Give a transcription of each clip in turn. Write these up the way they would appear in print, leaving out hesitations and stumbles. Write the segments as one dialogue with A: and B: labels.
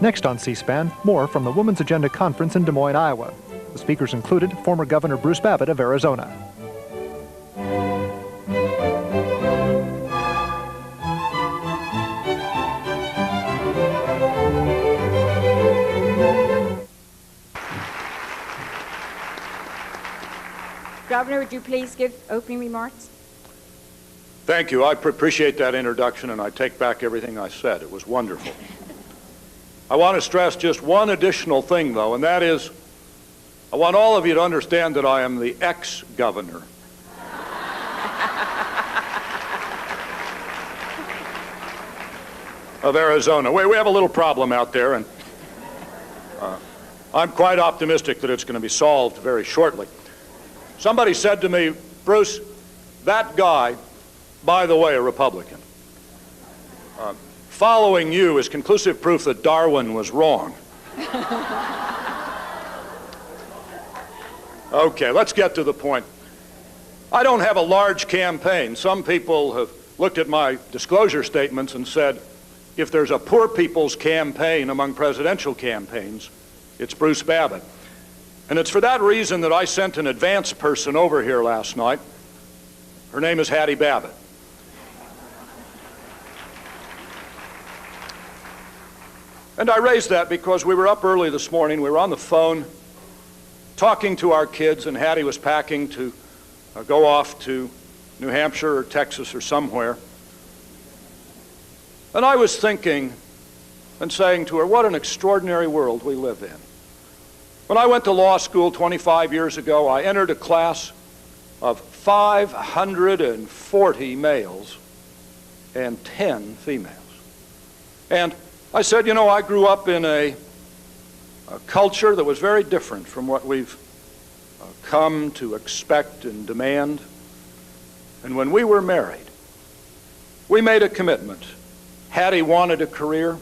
A: Next on C-SPAN, more from the Women's Agenda Conference in Des Moines, Iowa. The speakers included former Governor Bruce Babbitt of Arizona.
B: Governor, would you please give opening remarks?
C: Thank you. I appreciate that introduction, and I take back everything I said. It was wonderful. I want to stress just one additional thing, though, and that is I want all of you to understand that I am the ex-governor. of Arizona. We have a little problem out there, and I'm quite optimistic that it's going to be solved very shortly. Somebody said to me, Bruce, that guy, by the way, a Republican, following you is conclusive proof that Darwin was wrong. Okay, let's get to the point. I don't have a large campaign. Some people have looked at my disclosure statements and said, if there's a poor people's campaign among presidential campaigns, it's Bruce Babbitt. And it's for that reason that I sent an advance person over here last night. Her name is Hattie Babbitt. And I raised that because we were up early this morning. We were on the phone talking to our kids, and Hattie was packing to go off to New Hampshire or Texas or somewhere. And I was thinking and saying to her, what an extraordinary world we live in. When I went to law school 25 years ago, I entered a class of 540 males and 10 females. And I said, you know, I grew up in a culture that was very different from what we've come to expect and demand. And when we were married, we made a commitment. Hattie wanted a career,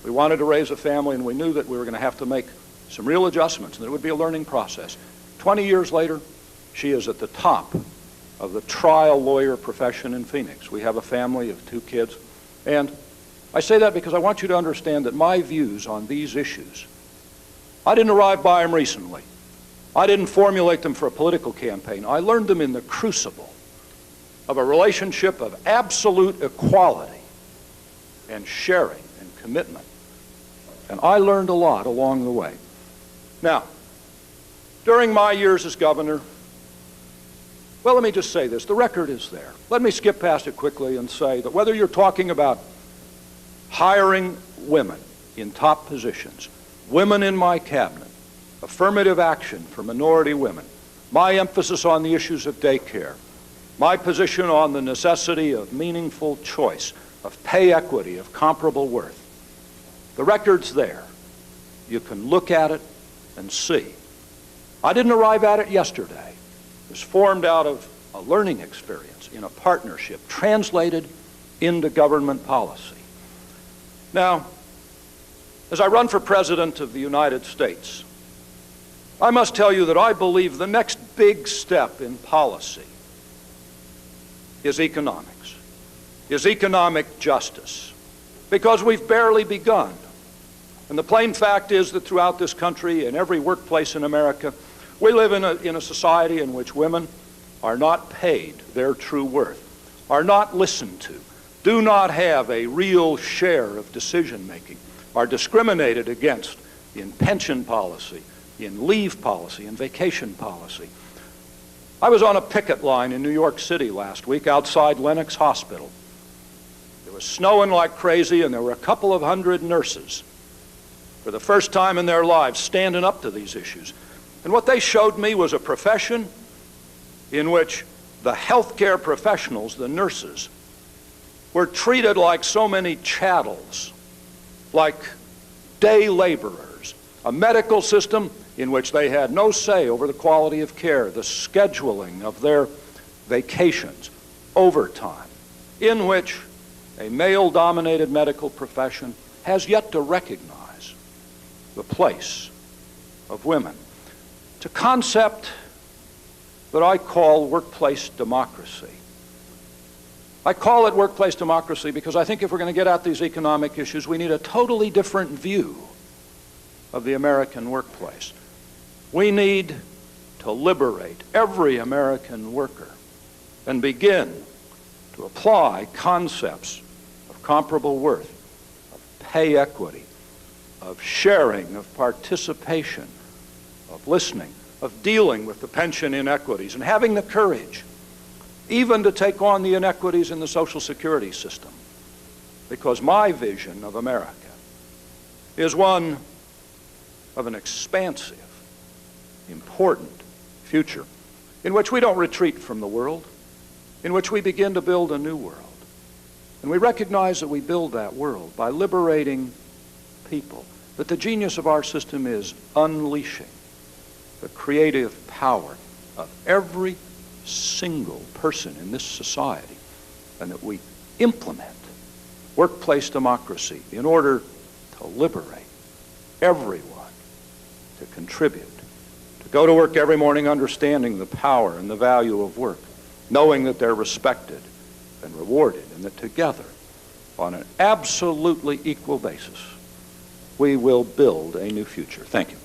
C: we wanted to raise a family, and we knew that we were going to have to make some real adjustments, and it would be a learning process. 20 years later, she is at the top of the trial lawyer profession in Phoenix. We have a family of 2 kids, and I say that because I want you to understand that my views on these issues, I didn't arrive by them recently. I didn't formulate them for a political campaign. I learned them in the crucible of a relationship of absolute equality and sharing and commitment. And I learned a lot along the way. Now, during my years as governor, well, let me just say this. The record is there. Let me skip past it quickly and say that whether you're talking about hiring women in top positions, women in my cabinet, affirmative action for minority women, my emphasis on the issues of daycare, my position on the necessity of meaningful choice, of pay equity, of comparable worth. The record's there. You can look at it and see. I didn't arrive at it yesterday. It was formed out of a learning experience in a partnership, translated into government policy. Now, as I run for President of the United States, I must tell you that I believe the next big step in policy is economics, is economic justice, because we've barely begun. And the plain fact is that throughout this country, in every workplace in America, we live in a society in which women are not paid their true worth, are not listened to, do not have a real share of decision-making, are discriminated against in pension policy, in leave policy, in vacation policy. I was on a picket line in New York City last week outside Lenox Hospital. It was snowing like crazy, and there were a couple of hundred nurses for the first time in their lives standing up to these issues. And what they showed me was a profession in which the healthcare professionals, the nurses, were treated like so many chattels, like day laborers, a medical system in which they had no say over the quality of care, the scheduling of their vacations, overtime, in which a male-dominated medical profession has yet to recognize the place of women. It's a concept that I call workplace democracy. I call it workplace democracy because I think if we're going to get at these economic issues, we need a totally different view of the American workplace. We need to liberate every American worker and begin to apply concepts of comparable worth, of pay equity, of sharing, of participation, of listening, of dealing with the pension inequities, and having the courage even to take on the inequities in the Social Security system. Because my vision of America is one of an expansive, important future in which we don't retreat from the world, in which we begin to build a new world. And we recognize that we build that world by liberating people, that the genius of our system is unleashing the creative power of every single person in this society, and that we implement workplace democracy in order to liberate everyone to contribute, to go to work every morning understanding the power and the value of work, knowing that they're respected and rewarded, and that together, on an absolutely equal basis, we will build a new future. Thank you.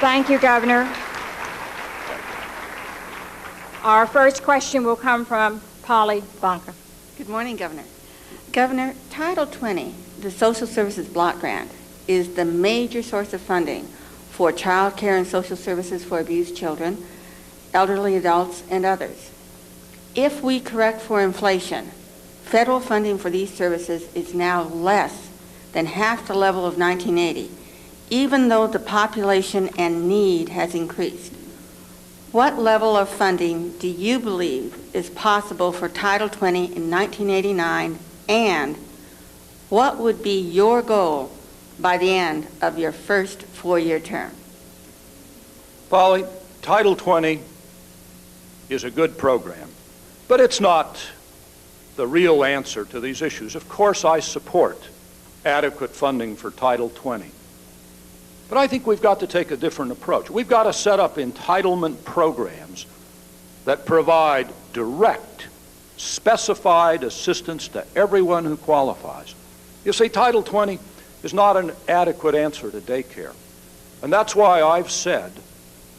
B: Thank you, Governor. Our first question will come from Polly Bonka.
D: Good morning, Governor. Governor, Title 20, the Social Services Block Grant, is the major source of funding for child care and social services for abused children, elderly adults, and others. If we correct for inflation, federal funding for these services is now less than half the level of 1980, even though the population and need has increased. What level of funding do you believe is possible for Title 20 in 1989, and what would be your goal by the end of your first four-year term?
C: Polly, Title 20 is a good program, but it's not the real answer to these issues. Of course, I support adequate funding for Title 20. But I think we've got to take a different approach. We've got to set up entitlement programs that provide direct, specified assistance to everyone who qualifies. You see, Title 20 is not an adequate answer to daycare. And that's why I've said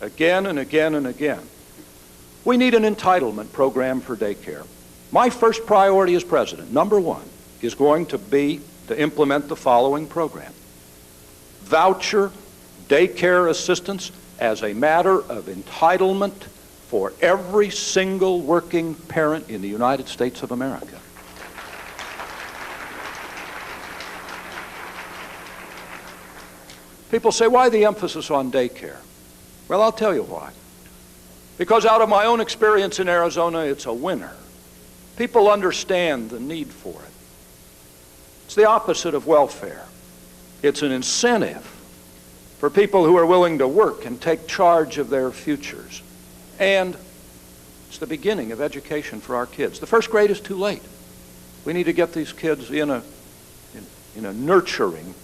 C: again and again and again, we need an entitlement program for daycare. My first priority as president, number one, is going to be to implement the following program. Voucher daycare assistance as a matter of entitlement for every single working parent in the United States of America. People say, why the emphasis on daycare? Well, I'll tell you why. Because out of my own experience in Arizona, it's a winner. People understand the need for it. It's the opposite of welfare. It's an incentive for people who are willing to work and take charge of their futures. And it's the beginning of education for our kids. The first grade is too late. We need to get these kids in a nurturing,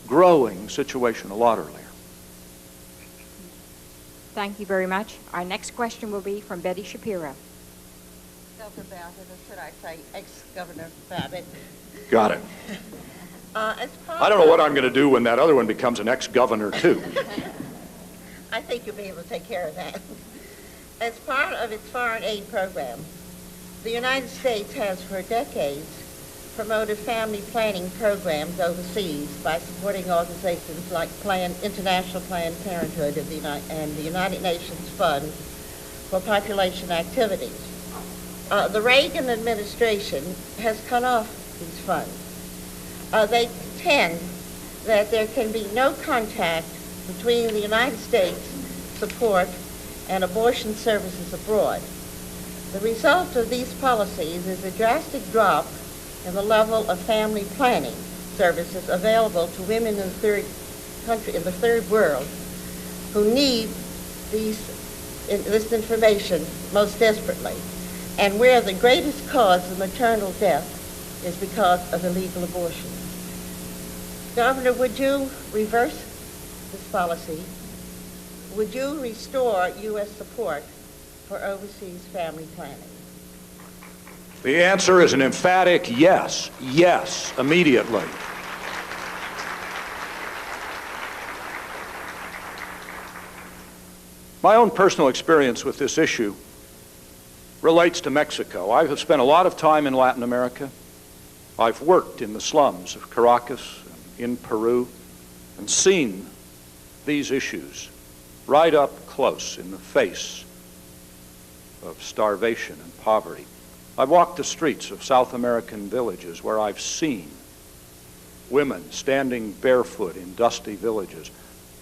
C: growing situation a lot earlier.
B: Thank you very much. Our next question will be from Betty Shapiro.
E: Governor Babbitt, or should I say ex-Governor Babbitt?
C: Got it. I don't know what I'm going to do when that other one becomes an ex-governor, too.
E: I think you'll be able to take care of that. As part of its foreign aid program, the United States has for decades promoted family planning programs overseas by supporting organizations like International Planned Parenthood and the United Nations Fund for Population Activities. The Reagan administration has cut off these funds. They contend that there can be no contact between the United States support and abortion services abroad. The result of these policies is a drastic drop in the level of family planning services available to women in the third world who need this information most desperately, and where the greatest cause of maternal death is because of illegal abortion. Governor, would you reverse this policy? Would you restore U.S. support for overseas family planning?
C: The answer is an emphatic yes, yes, immediately. My own personal experience with this issue relates to Mexico. I have spent a lot of time in Latin America. I've worked in the slums of Caracas and in Peru and seen these issues right up close in the face of starvation and poverty. I've walked the streets of South American villages where I've seen women standing barefoot in dusty villages,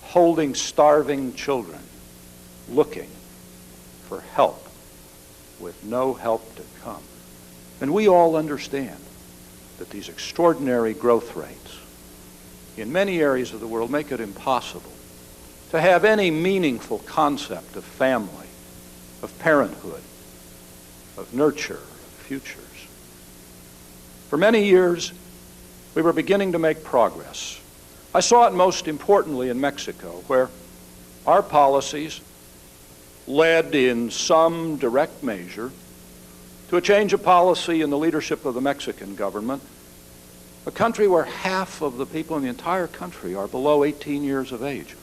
C: holding starving children, looking for help with no help to come. And we all understand that these extraordinary growth rates in many areas of the world make it impossible to have any meaningful concept of family, of parenthood, of nurture, of futures. For many years, we were beginning to make progress. I saw it most importantly in Mexico, where our policies led in some direct measure to a change of policy in the leadership of the Mexican government, a country where half of the people in the entire country are below 18 years of age,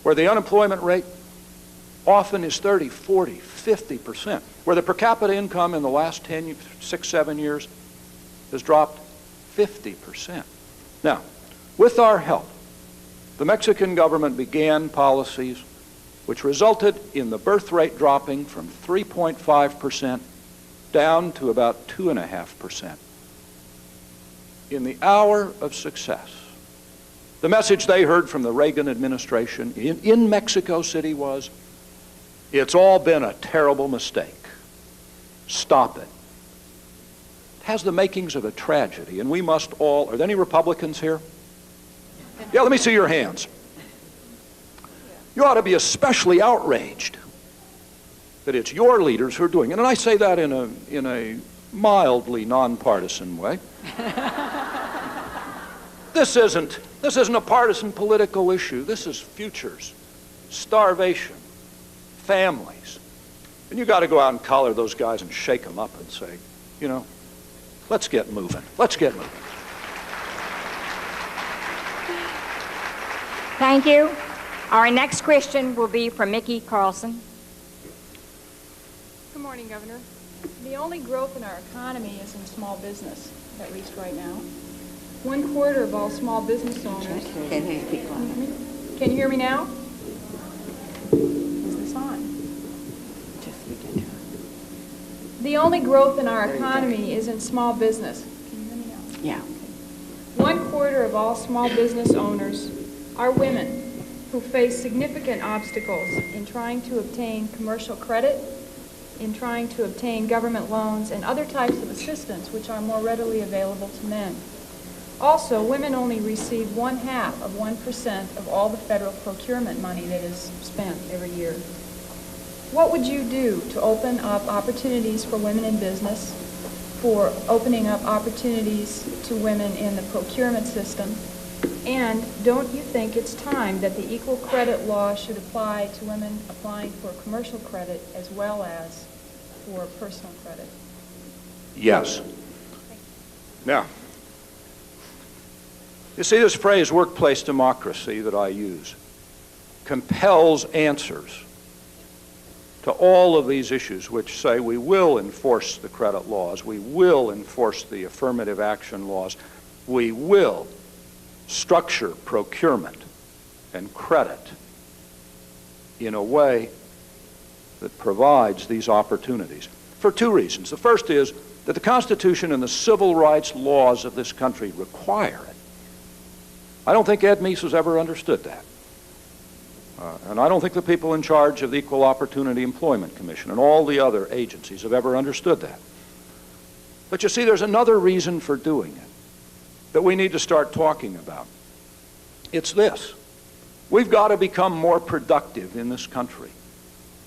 C: where the unemployment rate often is 30, 40, 50%, where the per capita income in the last 6, 7 years has dropped 50%. Now, with our help, the Mexican government began policies which resulted in the birth rate dropping from 3.5% down to about 2.5%. In the hour of success, the message they heard from the Reagan administration in Mexico City was, it's all been a terrible mistake. Stop it. It has the makings of a tragedy, and we must all, are there any Republicans here? Yeah, let me see your hands. You ought to be especially outraged that it's your leaders who are doing it. And I say that in a mildly nonpartisan way. This isn't a partisan political issue. This is futures, starvation, families. And you got to go out and collar those guys and shake them up and say, you know, let's get moving. Let's get moving.
B: Thank you. Our next question will be from Mickey Carlson.
F: Good morning, Governor. The only growth in our economy is in small business, at least right now. 1/4 of all small business owners. Can you hear me now? Is this on? The only growth in our economy is in small business. Can you hear me now?
D: Yeah.
F: 1/4 of all small business owners are women who face significant obstacles in trying to obtain commercial credit, in trying to obtain government loans and other types of assistance which are more readily available to men. Also, women only receive 1/2 of 1% of all the federal procurement money that is spent every year. What would you do to open up opportunities for women in business, for opening up opportunities to women in the procurement system? And don't you think it's time that the equal credit law should apply to women applying for commercial credit as well as for personal credit?
C: Yes. Now, you see, this phrase, workplace democracy, that I use, compels answers to all of these issues which say we will enforce the credit laws, we will enforce the affirmative action laws, we will structure procurement and credit in a way that provides these opportunities for two reasons. The first is that the Constitution and the civil rights laws of this country require it. I don't think Ed Meese has ever understood that. And I don't think the people in charge of the Equal Opportunity Employment Commission and all the other agencies have ever understood that. But you see, there's another reason for doing it that we need to start talking about. It's this. We've got to become more productive in this country.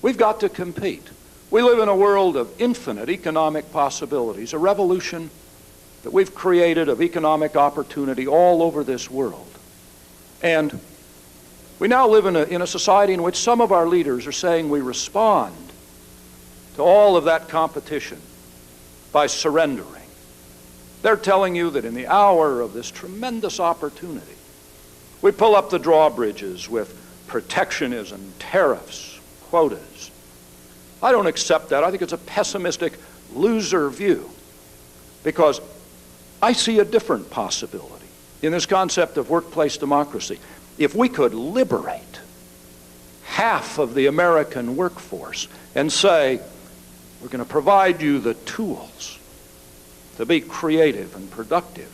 C: We've got to compete. We live in a world of infinite economic possibilities, a revolution that we've created of economic opportunity all over this world. And we now live in a society in which some of our leaders are saying we respond to all of that competition by surrendering. They're telling you that in the hour of this tremendous opportunity, we pull up the drawbridges with protectionism, tariffs, quotas. I don't accept that. I think it's a pessimistic loser view, because I see a different possibility in this concept of workplace democracy. If we could liberate half of the American workforce and say, we're going to provide you the tools to be creative and productive,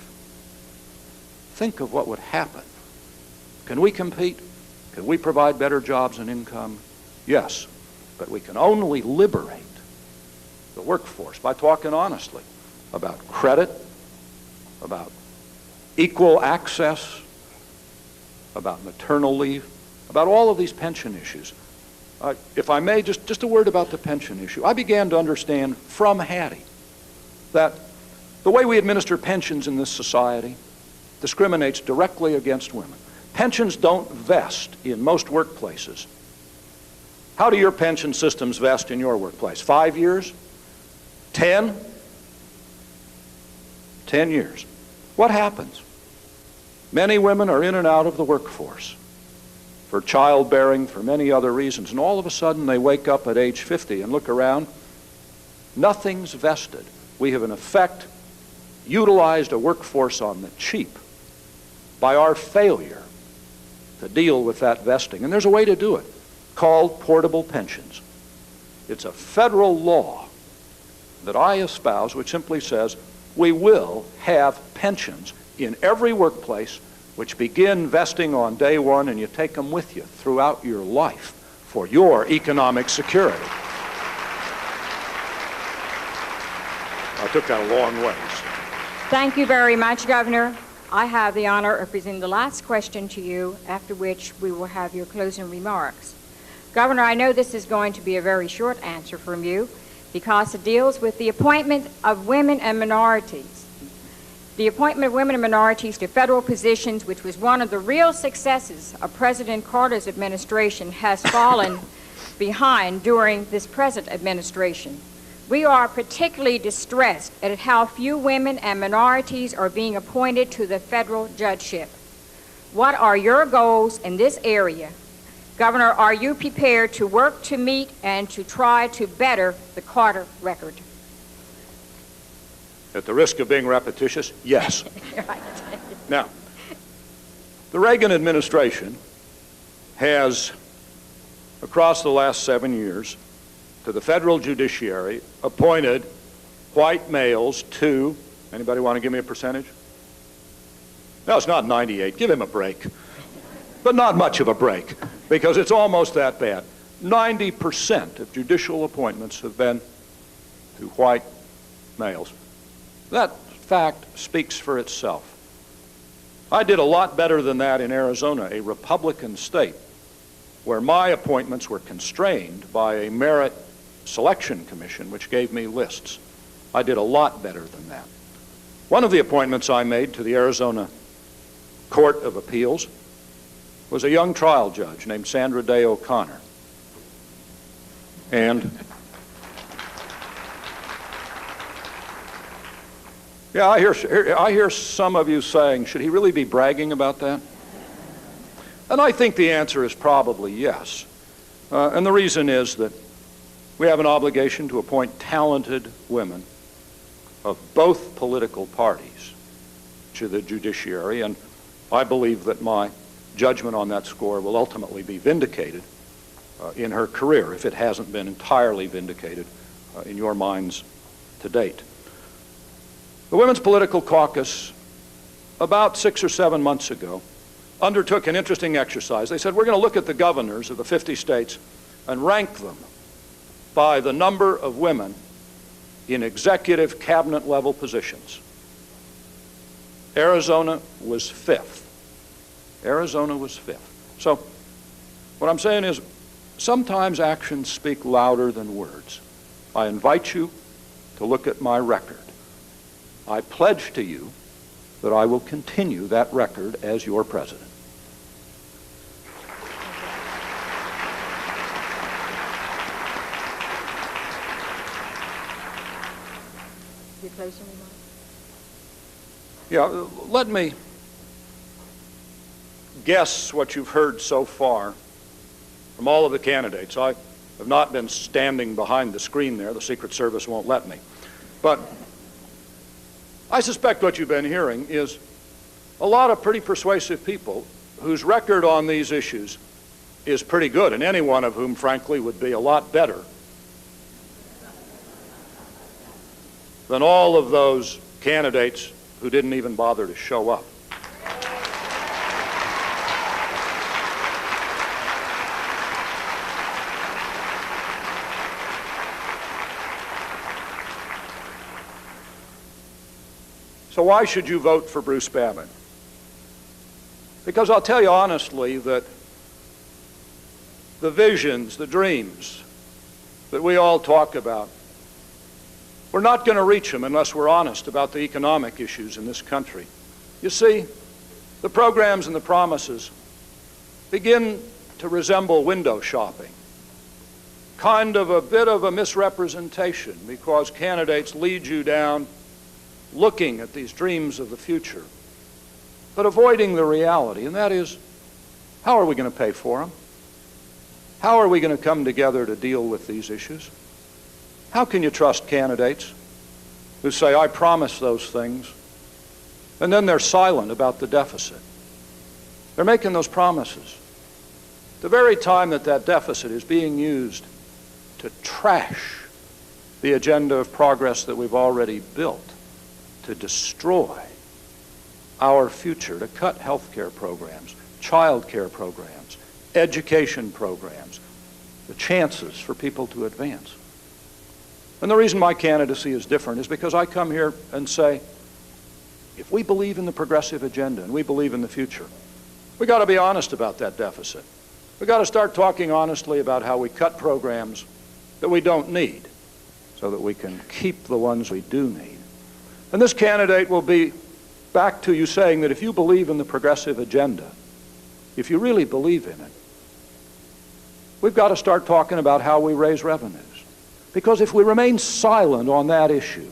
C: think of what would happen. Can we compete? Can we provide better jobs and income? Yes, but we can only liberate the workforce by talking honestly about credit, about equal access, about maternal leave, about all of these pension issues. If I may, just a word about the pension issue. I began to understand from Hattie that the way we administer pensions in this society discriminates directly against women. Pensions don't vest in most workplaces. How do your pension systems vest in your workplace? 5 years? 10? 10 years. What happens? Many women are in and out of the workforce for childbearing, for many other reasons, and all of a sudden they wake up at age 50 and look around. Nothing's vested. We have in effect utilized a workforce on the cheap by our failure to deal with that vesting. And there's a way to do it called portable pensions. It's a federal law that I espouse, which simply says we will have pensions in every workplace which begin vesting on day one, and you take them with you throughout your life for your economic security. I took that a long ways.
B: Thank you very much, Governor. I have the honor of presenting the last question to you, after which we will have your closing remarks. Governor, I know this is going to be a very short answer from you because it deals with the appointment of women and minorities. The appointment of women and minorities to federal positions, which was one of the real successes of President Carter's administration, has fallen behind during this present administration. We are particularly distressed at how few women and minorities are being appointed to the federal judgeship. What are your goals in this area? Governor, are you prepared to work to meet and to try to better the Carter record?
C: At the risk of being repetitious, yes.
B: Right.
C: Now, the Reagan administration has, across the last 7 years, to the federal judiciary, appointed white males to, anybody want to give me a percentage? No, it's not 98. Give him a break. But not much of a break, because it's almost that bad. 90% of judicial appointments have been to white males. That fact speaks for itself. I did a lot better than that in Arizona, a Republican state, where my appointments were constrained by a merit selection commission, which gave me lists. I did a lot better than that. One of the appointments I made to the Arizona Court of Appeals was a young trial judge named Sandra Day O'Connor. And yeah, I hear some of you saying, should he really be bragging about that? And I think the answer is probably yes. And the reason is that we have an obligation to appoint talented women of both political parties to the judiciary, and I believe that my judgment on that score will ultimately be vindicated in her career, if it hasn't been entirely vindicated in your minds to date. The Women's Political Caucus, about 6 or 7 months ago, undertook an interesting exercise. They said, we're going to look at the governors of the 50 states and rank them by the number of women in executive cabinet level positions. Arizona was 5th. Arizona was 5th. So what I'm saying is, sometimes actions speak louder than words. I invite you to look at my record. I pledge to you that I will continue that record as your president.
B: Your closing remarks?
C: Yeah, let me guess what you've heard so far from all of the candidates. I have not been standing behind the screen there. The Secret Service won't let me. But I suspect what you've been hearing is a lot of pretty persuasive people whose record on these issues is pretty good, and any one of whom, frankly, would be a lot better than all of those candidates who didn't even bother to show up. So why should you vote for Bruce Babbitt? Because I'll tell you honestly that the visions, the dreams that we all talk about, we're not going to reach them unless we're honest about the economic issues in this country. You see, the programs and the promises begin to resemble window shopping, kind of a bit of a misrepresentation, because candidates lead you down looking at these dreams of the future, but avoiding the reality, and that is, how are we going to pay for them? How are we going to come together to deal with these issues? How can you trust candidates who say, I promise those things, and then they're silent about the deficit? They're making those promises. The very time that that deficit is being used to trash the agenda of progress that we've already built, to destroy our future, to cut health care programs, child care programs, education programs, the chances for people to advance. And the reason my candidacy is different is because I come here and say, if we believe in the progressive agenda and we believe in the future, we got to be honest about that deficit. We got to start talking honestly about how we cut programs that we don't need so that we can keep the ones we do need. And this candidate will be back to you saying that if you believe in the progressive agenda, if you really believe in it, we've got to start talking about how we raise revenues. Because if we remain silent on that issue,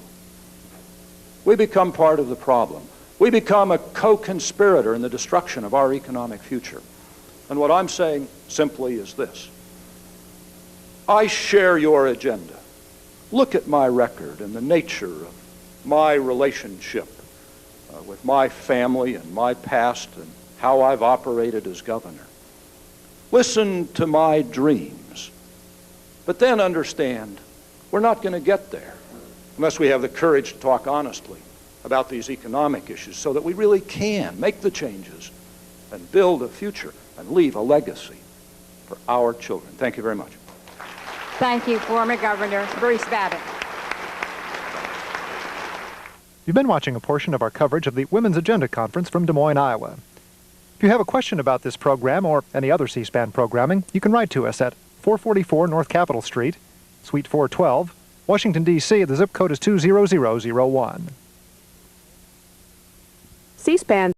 C: we become part of the problem. We become a co-conspirator in the destruction of our economic future. And what I'm saying simply is this. I share your agenda. Look at my record and the nature of my relationship with my family and my past and how I've operated as governor. Listen to my dreams, but then understand we're not going to get there unless we have the courage to talk honestly about these economic issues so that we really can make the changes and build a future and leave a legacy for our children. Thank you very much.
B: Thank you, former Governor Bruce Babbitt.
A: You've been watching a portion of our coverage of the Women's Agenda Conference from Des Moines, Iowa. If you have a question about this program or any other C-SPAN programming, you can write to us at 444 North Capitol Street, Suite 412, Washington, D.C. The zip code is 20001.
G: C-SPAN